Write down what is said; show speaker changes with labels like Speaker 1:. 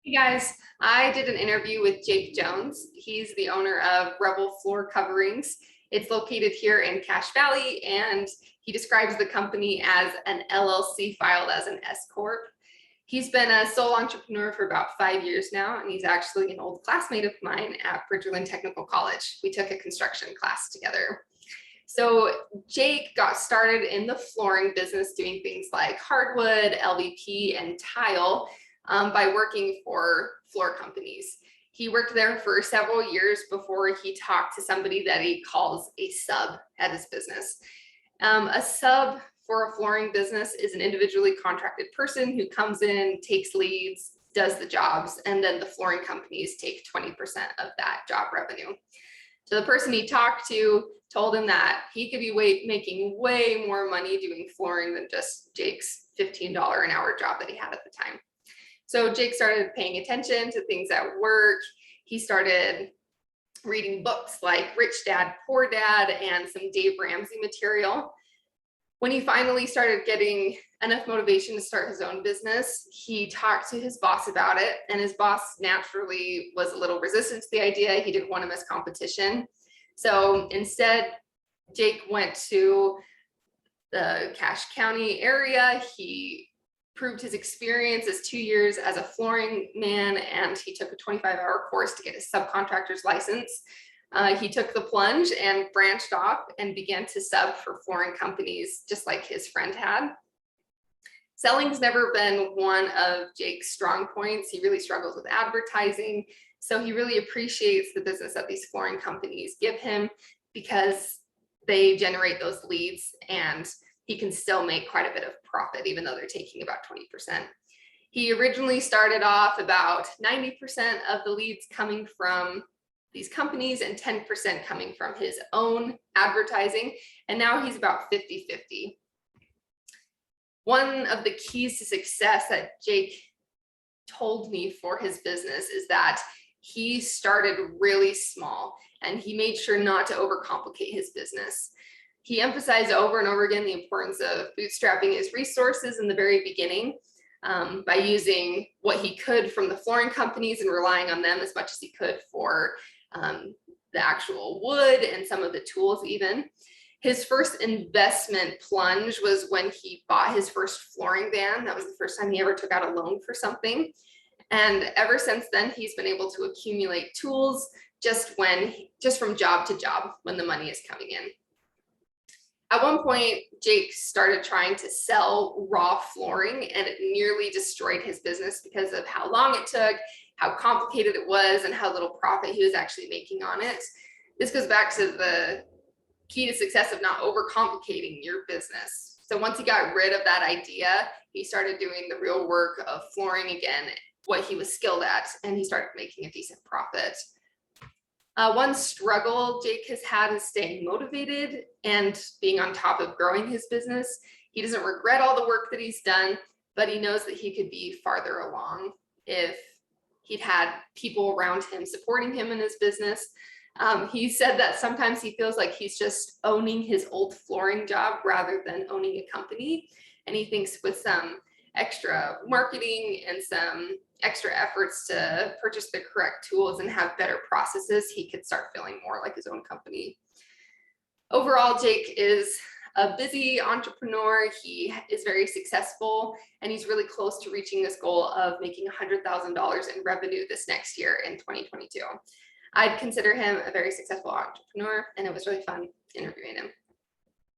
Speaker 1: Hey guys, I did an interview with Jake Jones. He's the owner of Rebel Floor Coverings. It's located here in Cache Valley, and he describes the company as an LLC filed as an S Corp. He's been a sole entrepreneur for about 5 years now, and he's actually an old classmate of mine at Bridgerland Technical College. We took a construction class together. So Jake got started in the flooring business doing things like hardwood, LVP, and tile by working for floor companies. He worked there for several years before he talked to somebody that he calls a sub at his business. A sub for a flooring business is an individually contracted person who comes in, takes leads, does the jobs, and then the flooring companies take 20% of that job revenue. So the person he talked to told him that he could be making way more money doing flooring than just Jake's $15 an hour job that he had at the time. So Jake started paying attention to things at work. He started reading books like Rich Dad, Poor Dad, and some Dave Ramsey material. When he finally started getting enough motivation to start his own business, he talked to his boss about it, and his boss naturally was a little resistant to the idea. He didn't want him as competition. So instead, Jake went to the Cache County area. He proved his experience as 2 years as a flooring man, and he took a 25-hour course to get his subcontractor's license. He took the plunge and branched off and began to sub for flooring companies, just like his friend had. Selling's never been one of Jake's strong points. He really struggles with advertising. So he really appreciates the business that these flooring companies give him because they generate those leads, and he can still make quite a bit of profit, even though they're taking about 20%. He originally started off about 90% of the leads coming from these companies and 10% coming from his own advertising. And now he's about 50-50. One of the keys to success that Jake told me for his business is that he started really small and he made sure not to overcomplicate his business. He emphasized over and over again the importance of bootstrapping his resources in the very beginning by using what he could from the flooring companies and relying on them as much as he could for the actual wood and some of the tools even. His first investment plunge was when he bought his first flooring van. That was the first time he ever took out a loan for something. And ever since then, he's been able to accumulate tools just from job to job when the money is coming in. At one point, Jake started trying to sell raw flooring, and it nearly destroyed his business because of how long it took, how complicated it was, and how little profit he was actually making on it. This goes back to the key to success of not overcomplicating your business. So once he got rid of that idea, he started doing the real work of flooring again, what he was skilled at, and he started making a decent profit. One struggle Jake has had is staying motivated and being on top of growing his business. He doesn't regret all the work that he's done, but he knows that he could be farther along if he'd had people around him supporting him in his business. He said that sometimes he feels like he's just owning his old flooring job rather than owning a company. And he thinks with some extra marketing and some extra efforts to purchase the correct tools and have better processes, he could start feeling more like his own company. Overall, Jake is a busy entrepreneur. He is very successful, and he's really close to reaching this goal of making $100,000 in revenue this next year in 2022. I'd consider him a very successful entrepreneur, and it was really fun interviewing him.